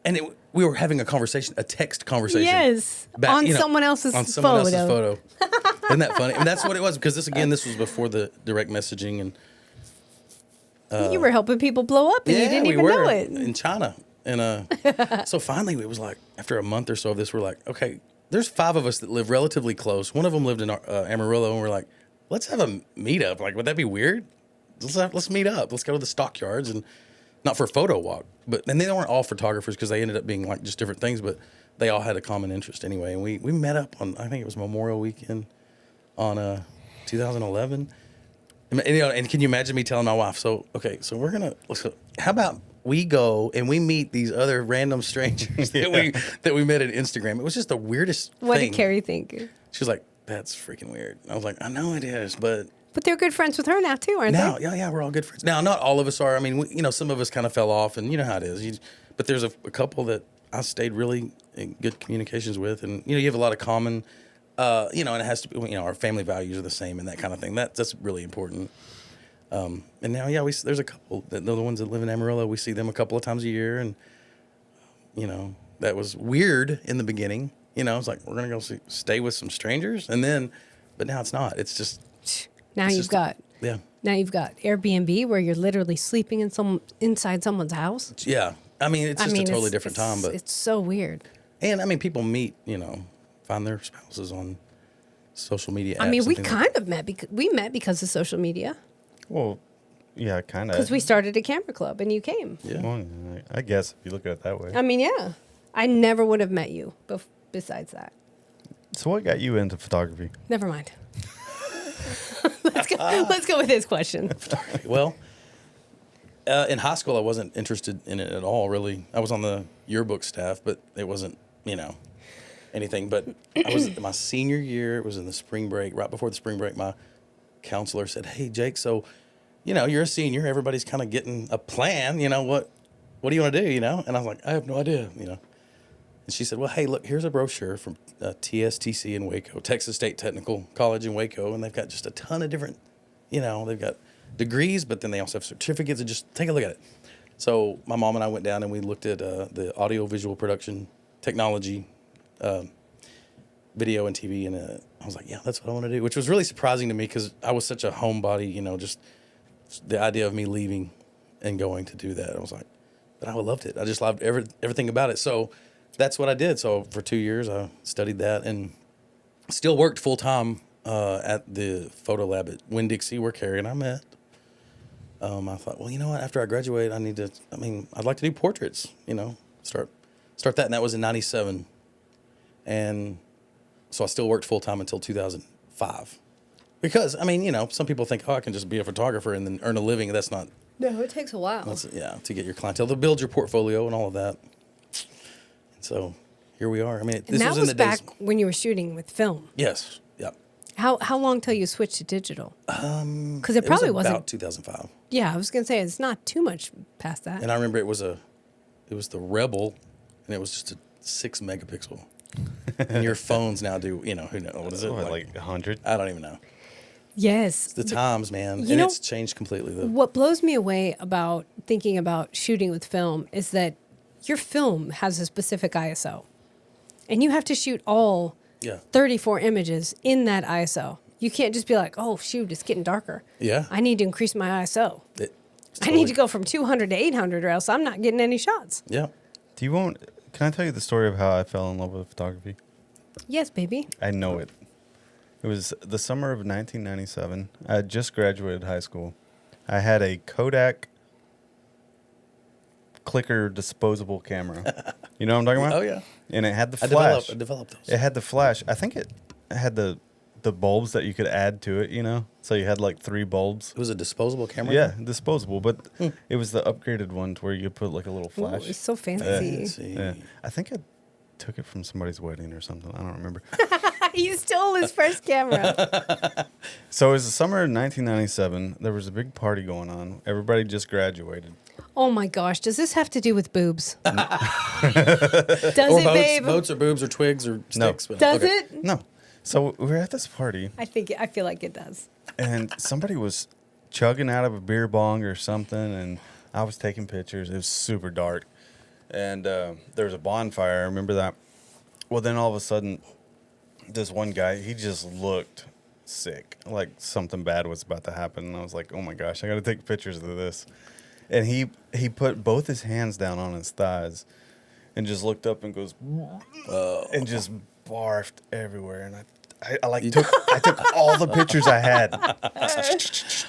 and we were having a conversation, a text conversation. Yes. back, on someone else's photo. Isn't that funny? And that's what it was, because this was before the direct messaging, and You were helping people blow up and you didn't even know it. in China. And so finally, it was like after a month or so of this, we're like, okay, there's 5 of us that live relatively close. One of them lived in Amarillo, and we're like, let's have a meetup. Like, would that be weird? Let's meet up. Let's go to the stockyards, and not for a photo walk, and they weren't all photographers because they ended up being like just different things, but they all had a common interest anyway. And we met up on, I think it was Memorial Weekend on 2011. And can you imagine me telling my wife, so how about we go and we meet these other random strangers that we met at Instagram? It was just the weirdest What thing. did Carrie think? She was like, that's freaking weird. I was like, I know it is, but But they're good friends with her now too, aren't now, they? yeah, we're all good friends. Now, not all of us are. I mean, some of us kind of fell off, and you know how it is. But there's a couple that I stayed really in good communications with, and you have a lot of common, and it has to be, our family values are the same and that kind of thing. That's really important. And now, there's a couple, the ones that live in Amarillo. We see them a couple of times a year, and that was weird in the beginning. It's like we're gonna go stay with some strangers, but now it's not. It's just Now you've got Airbnb where you're literally sleeping inside someone's house. Yeah, it's just a totally different time. But it's so weird. And people meet, find their spouses on social media apps. We kind of met because of social media. Well, yeah, kind of. Because we started a camera club and you came. Yeah. Well, I guess if you look at it that way. Yeah. I never would have met you besides that. So what got you into photography? Never mind. Let's go with his question. Well, in high school, I wasn't interested in it at all, really. I was on the yearbook staff, but it wasn't, anything. But I was my senior year. It was in the spring break. Right before the spring break, my counselor said, "Hey, Jake, so, you're a senior. Everybody's kind of getting a plan. What do you want to do, And I was like, I have no idea, And she said, well, hey, look, here's a brochure from TSTC in Waco, Texas State Technical College in Waco, and they've got just a ton of different, they've got degrees, but then they also have certificates, and just take a look at it. So my mom and I went down and we looked at the audio-visual production technology, video and TV, and I was like, yeah, that's what I want to do, which was really surprising to me because I was such a homebody, just the idea of me leaving and going to do that. I was like, but I loved it. I just loved everything about it. So that's what I did. So for 2 years, I studied that and still worked full-time at the photo lab at Winn-Dixie where Carrie and I met. I thought, well, you know what? After I graduate, I'd like to do portraits, start that. And that was in 97. And so I still worked full-time until 2005. Because, some people think, I can just be a photographer and then earn a living. That's not. No, it takes a while. To get your clientele, to build your portfolio and all of that. And so here we are. This was in the days. Back when you were shooting with film. Yes. Yeah. How long till you switched to digital? Because it probably wasn't about 2005. Yeah, I was gonna say it's not too much past that. And I remember it was the Rebel, and it was just a 6 megapixel. And your phones now do, who knows? What is it? Like 100? I don't even know. Yes. It's the times, man. And it's changed completely, though. What blows me away about thinking about shooting with film is that your film has a specific ISO. And you have to shoot all 34 images in that ISO. You can't just be like, oh, shoot, it's getting darker. Yeah. I need to increase my ISO. I need to go from 200 to 800 or else I'm not getting any shots. Yeah. Can I tell you the story of how I fell in love with photography? Yes, baby. I know it. It was the summer of 1997. I had just graduated high school. I had a Kodak clicker disposable camera. You know what I'm talking about? Oh, yeah. And it had the flash. I developed those. It had the flash. I think it had the bulbs that you could add to it, So you had like 3 bulbs. It was a disposable camera? Yeah, disposable. But it was the upgraded one where you put like a little flash. Ooh, it's so fancy. Yeah. I think I took it from somebody's wedding or something. I don't remember. He stole his first camera. So it was the summer of 1997. There was a big party going on. Everybody just graduated. Oh my gosh, does this have to do with boobs? Does Or it, boats, babe? boats or boobs or twigs or sticks. No. Does it? No. So we were at this party, I feel like it does. and somebody was chugging out of a beer bong or something, and I was taking pictures. It was super dark, and there was a bonfire. I remember that. Well, then all of a sudden, this one guy, he just looked sick, like something bad was about to happen. And I was like, oh my gosh, I got to take pictures of this. And he put both his hands down on his thighs and just looked up and goes, and just barfed everywhere. And I took all the pictures I had.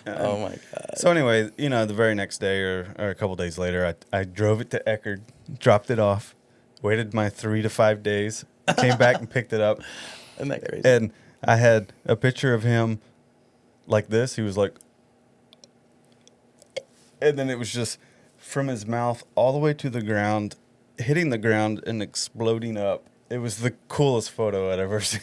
Oh my God. So anyway, the very next day or a couple days later, I drove it to Eckerd, dropped it off, waited my 3 to 5 days, came back and picked it up. Isn't that crazy? And I had a picture of him like this. He was like, and then it was just from his mouth all the way to the ground, hitting the ground and exploding up. It was the coolest photo I'd ever seen.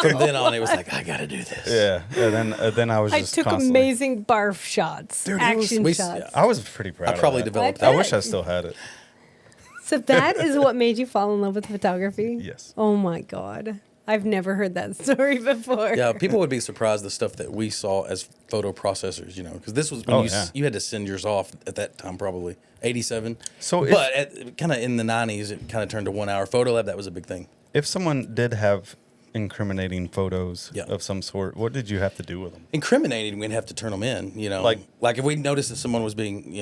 From then on, it was like, I got to do this. Yeah. And then I was I just took constantly, amazing barf shots, Dude, action shots. I was pretty proud I probably of that. developed I I that. wish I still had it. So that is what made you fall in love with photography? Yes. Oh my God. I've never heard that story before. Yeah, people would be surprised the stuff that we saw as photo processors, because this was when you had to send yours off at that time, probably 87. So but kind of in the 90s, it kind of turned to 1 hour photo lab. That was a big thing. If someone did have incriminating photos Yeah. of some sort, what did you have to do with them? Incriminating, we'd have to turn them in. Like if we noticed that someone was being,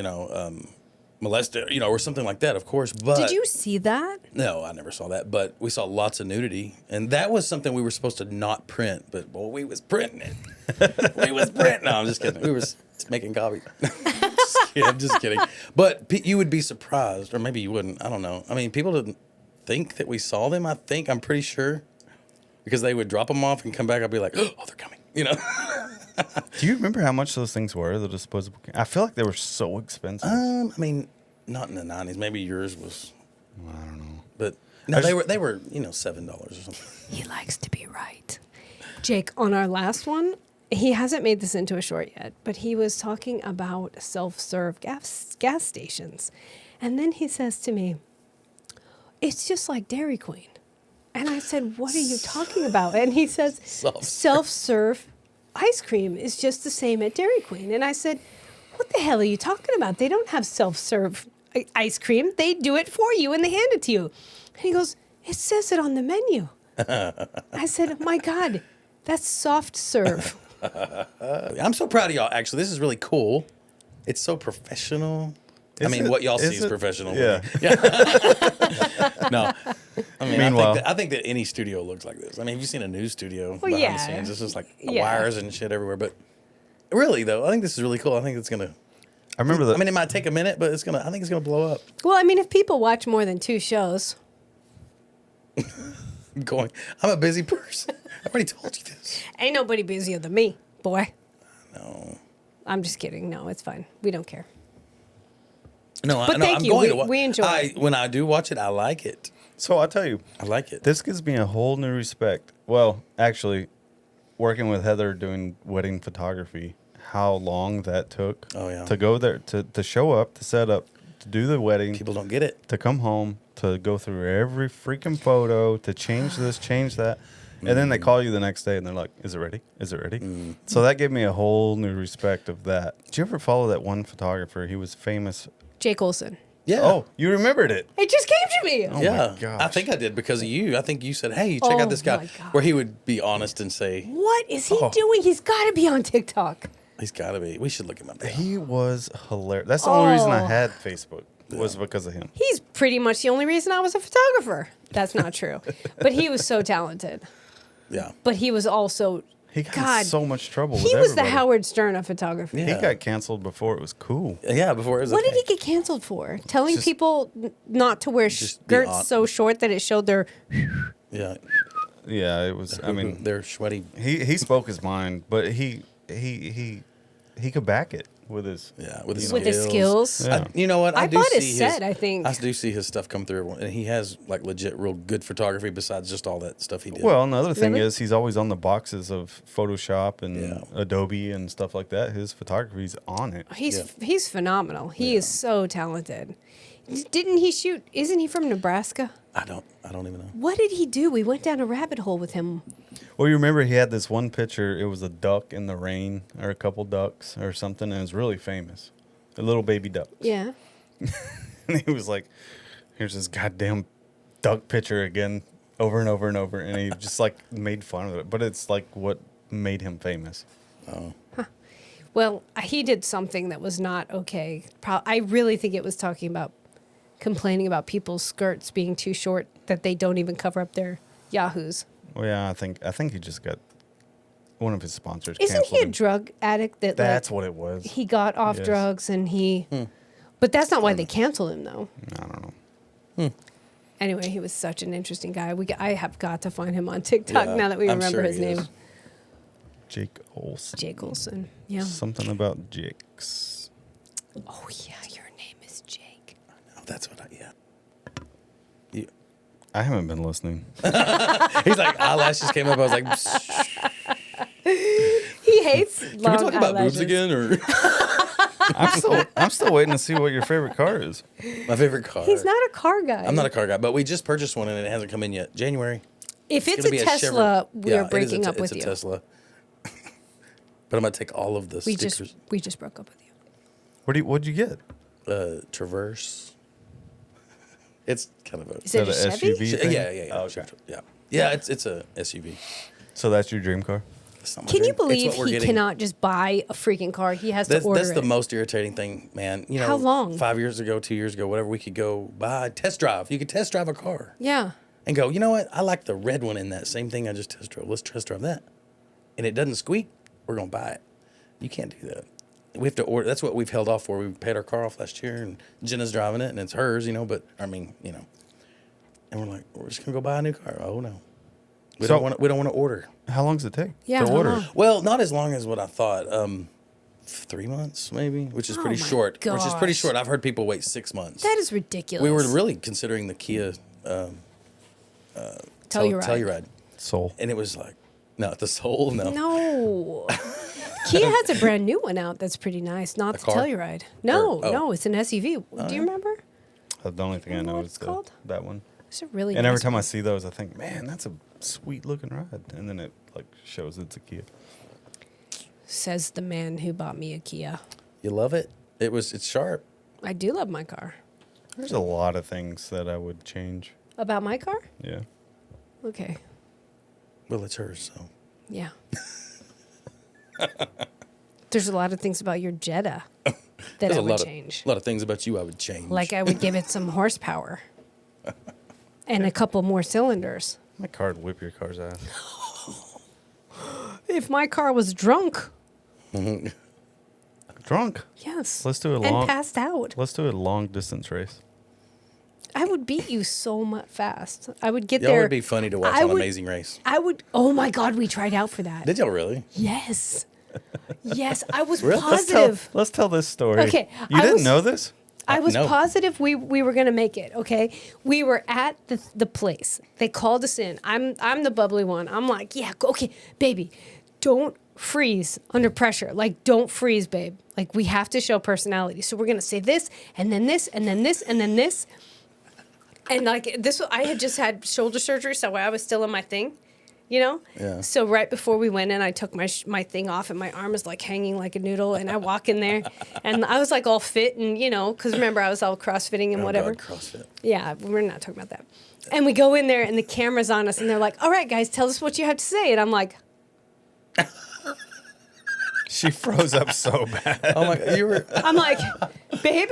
molested, or something like that. Of course, but Did you see that? No, I never saw that, but we saw lots of nudity, and that was something we were supposed to not print, but boy, we was printing it. We was printing. No, I'm just kidding. We were making copies. I'm just kidding. But you would be surprised, or maybe you wouldn't. I don't know. I mean, people didn't think that we saw them. I'm pretty sure, because they would drop them off and come back. I'd be like, oh, they're coming. Do you remember how much those things were, the disposable? I feel like they were so expensive. I mean, not in the 90s. Maybe yours was. I don't know. But no, they were $7 or something. He likes to be right. Jake, on our last one, he hasn't made this into a short yet, but he was talking about self-serve gas stations. And then he says to me, it's just like Dairy Queen. And I said, what are you talking about? And he says, self-serve ice cream is just the same at Dairy Queen. And I said, what the hell are you talking about? They don't have self-serve ice cream. They do it for you and they hand it to you. And he goes, it says it on the menu. I said, my God, that's soft serve. I'm so proud of y'all, actually. This is really cool. It's so professional. What y'all see is professional. Yeah. No. Meanwhile, I think that any studio looks like this. Have you seen a news studio Well, behind the scenes? It's just like wires and shit everywhere. But really, though, I think this is really cool. I think it's going to... I remember that. it might take a minute, but I think it's going to blow up. Well, if people watch more than 2 shows. I'm a busy person. I already told you this. Ain't nobody busier than me, boy. No. I'm just kidding. No, it's fine. We don't care. No, But thank you. We enjoy it. When I do watch it, I like it. So I'll tell you, I like it. this gives me a whole new respect. Well, actually, working with Heather doing wedding photography, how long that took to go there, to show up, to set up, to do the wedding. People don't get it. To come home, to go through every freaking photo, to change this, change that. And then they call you the next day and they're like, is it ready? Is it ready? So that gave me a whole new respect of that. Did you ever follow that one photographer? He was famous. Jake Olson. Yeah. Oh, you remembered it. It just came to me. Oh yeah. my gosh. I think I did because of you. I think you said, hey, check out this guy. my God. Where he would be honest and say, What is he doing? He's got to be on TikTok. he's got to be. We should look him up. He was hilarious. That's the only reason I had Facebook was because of him. He's pretty much the only reason I was a photographer. That's not true. But he was so talented. Yeah. But he was also, He got God, in so much trouble he with was the everybody. Howard Stern of photography. Yeah. He got canceled before it was cool. Yeah, before it was What okay. did he get canceled for? Telling Just- people not to wear Just be skirts so short that it showed their... Yeah. Yeah, it was. I mean, they're sweaty. he spoke his mind, but he could back it with his. Yeah, with his With his skills. Yeah. You know what? I do bought his see set, I think. I do see his stuff come through, and he has like legit, real good photography. Besides just all that stuff he did. Well, another thing Really? is he's always on the boxes of Photoshop and Yeah. Adobe and stuff like that. His photography's on it. He's phenomenal. He is so talented. Didn't he shoot? Isn't he from Nebraska? I don't even know. What did he do? We went down a rabbit hole with him. Well, you remember he had this one picture. It was a duck in the rain, or a couple ducks, or something, and it was really famous. A little baby duck. Yeah. And he was like, "Here's this goddamn duck picture again, over and over and over," and he just like made fun of it. But it's like what made him famous. Oh, Well, he did something that was not okay. I really think it was talking about complaining about people's skirts being too short that they don't even cover up their yahoos. Well, yeah, I think he just got one of his sponsors. Isn't canceled he a him. drug addict? That's what it was. He got off Yes. drugs and he. But that's not why they canceled him, though. I don't know. Anyway, he was such an interesting guy. I have got to find him on TikTok Yeah, now that we I'm remember sure his he name. is. Jake Olson. Jake Olson. Yeah. Something about Jakes. Oh yeah, your name is Jake. no, that's what yeah. I haven't been listening. He's like eyelashes came up. I was like, He hates can long we talk about boobs eyelashes. again? Or I'm still waiting to see what your favorite car is. My favorite car. He's not a car guy. I'm not a car guy, but we just purchased one and it hasn't come in yet. January. If it's gonna a be Tesla, we Yeah, are breaking up with it's you. a Tesla. But I'm gonna take all of the We stickers. just broke up with you. What'd you get? Traverse. It's kind of a. Is it a that Chevy? SUV thing? Yeah. Oh, okay. Yeah. It's a SUV. So that's your dream car? It's not my Can you dream. It's believe what we're he getting. cannot just buy a freaking car? He has to That's order the it. most irritating thing, man. You know, How long? 5 years ago, 2 years ago, whatever, we could go buy test drive. You could test drive a car Yeah. and go, you know what? I like the red one in that same thing I just test drove. Let's test drive that. And it doesn't squeak, we're gonna buy it. You can't do that. We have to order. That's what we've held off for. We paid our car off last year, and Jenna's driving it, and it's hers, you know. But I mean, you know, and we're like, we're just gonna go buy a new car. Oh no, we don't want to order. How long does it take Yeah, to how order? long? Well, not as long as what I thought. 3 months maybe, which is Oh pretty my short. Which is pretty gosh. short. I've heard people wait 6 months. That is ridiculous. We were really considering the Kia Telluride, Soul. and it was like, no, the Soul, no. No. Kia has a brand new one out that's pretty nice. Not the car? Telluride. No, oh. no, it's an SUV. Do you remember? The only thing I Remember know what is it's called? that one. It's a really And nice every time one. I see those, I think, man, that's a sweet looking ride. And then it like shows it's a Kia. Says the man who bought me a Kia. You love it. It's sharp. I do love my car. There's a lot of things that I would change. About my car? Yeah. Okay. Well, it's hers, so. Yeah. There's a lot of things about your Jetta that There's I a would lot change. a lot of things about you I would change. Like I would give it some horsepower and a couple more cylinders. My car would whip your car's ass. If my car was drunk, Drunk. yes. Let's do a and long. passed out. Let's do a long distance race. I would beat you so much fast. I would get Y'all there. would be funny to watch I on would- Amazing Race. I would. Oh my God, we tried out for that. Did y'all really? Yes. Yes, I was Really? positive. Let's tell this story. Okay, You I didn't was- know this? I was No. positive we were gonna make it. Okay, we were at the place. They called us in. I'm the bubbly one. I'm like, yeah, okay, baby, don't freeze under pressure. Like, don't freeze, babe. Like, we have to show personality. So we're gonna say this, and then this, and then this, and then this. And like this, I had just had shoulder surgery, so I was still in my thing, you know. Yeah. So right before we went in, I took my thing off, and my arm is like hanging like a noodle. And I walk in there, and I was like all fit, and you know, because remember I was all CrossFitting and Oh, whatever. God, CrossFit. Yeah, we're not talking about that. And we go in there, and the camera's on us, and they're like, "All right, guys, tell us what you have to say." And I'm like, She froze up so bad. Oh my! You were. I'm like, babe,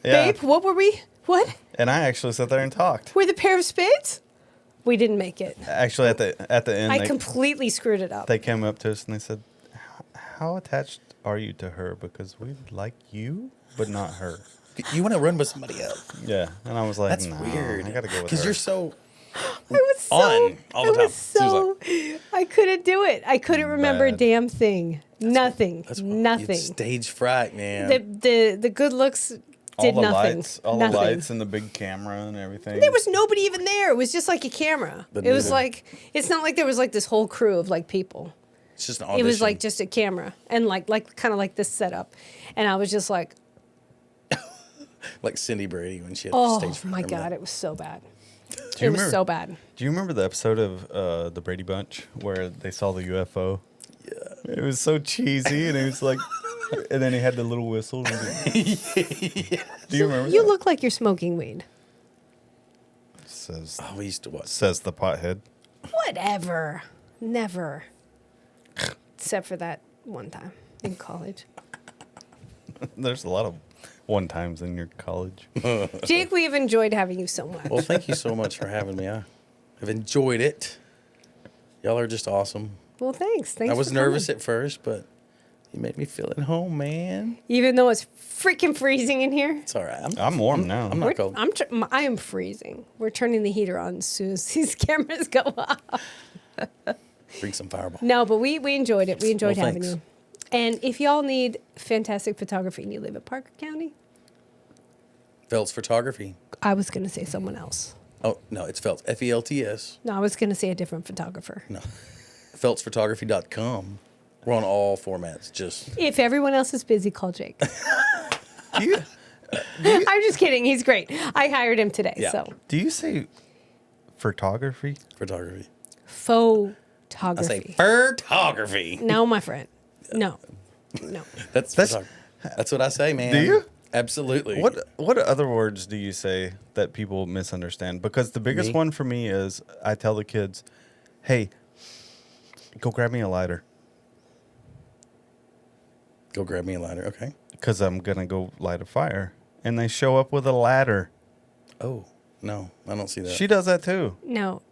Yeah. babe, what were we? What? And I actually sat there and talked. We're the pair of spades? We didn't make it. Actually, at the end, I completely screwed it up. they came up to us and they said, "How attached are you to her? Because we like you, but not her." You want to run with somebody else? Yeah, and I was like, That's "No, weird. I gotta go with her." Because you're so. I was so, On all the I time. was so, I couldn't do it. I couldn't remember a Bad. damn thing. Nothing. That's what- Nothing. Stage fright, man. The good looks did all the nothing. lights, all Nothing. the lights, and the big camera and everything. There was nobody even there. It was just like a camera. The It was noodle. like, it's not like there was like this whole crew of like people. It's just an audition. It was like just a camera and like kind of like this setup. And I was just like, like Cindy Brady when she had oh stage fright. my Remember God, that? it was so bad. Do you It was remember- so bad. Do you remember the episode of the Brady Bunch where they saw the UFO? Yeah. It was so cheesy, and it was like, and then he had the little whistle. And Do you remember? You that? look like you're smoking weed. Says Oh, we used to watch. the pothead. Whatever. Never. Except for that one time in college. There's a lot of one times in your college. Jake, we have enjoyed having you so much. Well, thank you so much for having me. I have enjoyed it. Y'all are just awesome. Well, thanks. Thanks. I was for nervous coming. at first, but you made me feel at home, man. Even though it's freaking freezing in here. It's all right. I'm warm now. I'm not cold. I am freezing. We're turning the heater on as soon as these cameras go off. Drink some Fireball. No, but we enjoyed it. We enjoyed Well, having thanks. you. And if y'all need fantastic photography and you live in Parker County, Feltz Photography. I was going to say someone else. Oh, no, it's Feltz. Felts. No, I was going to say a different photographer. No. FeltzPhotography.com. We're on all formats. Just If everyone else is busy, call Jake. I'm just kidding. He's great. I hired him today. Yeah. So Do you say photography? Photography. I photography. say photography. No, my friend. No. That's what I say, man. Do you? Absolutely. What other words do you say that people misunderstand? Because the biggest Me? one for me is I tell the kids, "Hey, go grab me a lighter." Go grab me a lighter. Okay. Because I'm going to go light a fire. And they show up with a ladder. Oh, no, I don't see that. She does that too. No.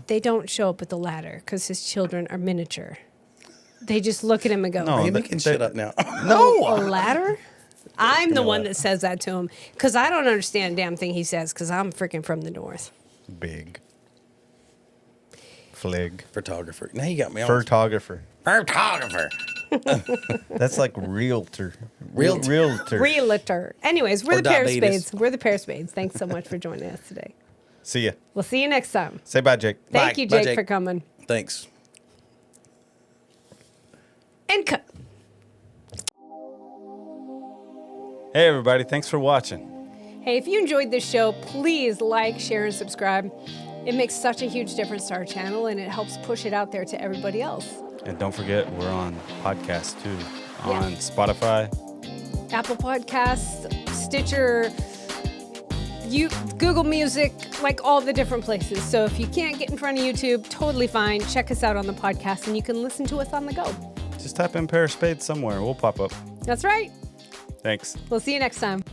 They don't show up with the ladder because his children are miniature. They just look at him and go, No, you can shut up now. a ladder? I'm the one that says that to him because I don't understand a damn thing he says because I'm freaking from the north. Big. Flig. Photographer. Now you got me on. Photographer. Photographer. That's like realtor. Realtor. Realtor. Anyways, we're Or the pair of diabetes. spades. We're the pair of spades. Thanks so much for joining us today. See ya. We'll see you next time. Say bye, Jake. Thank Bye. you, Bye, Jake, Jake. for coming. Thanks. And cut. Hey, everybody. Thanks for watching. Hey, if you enjoyed this show, please like, share, and subscribe. It makes such a huge difference to our channel, and it helps push it out there to everybody else. And don't forget, we're on podcast too. Yeah. On Spotify. Apple Podcasts, Stitcher, Google Music, like all the different places. So if you can't get in front of YouTube, totally fine. Check us out on the podcast, and you can listen to us on the go. Just type in pair of spades somewhere. We'll pop up. That's right. Thanks. We'll see you next time.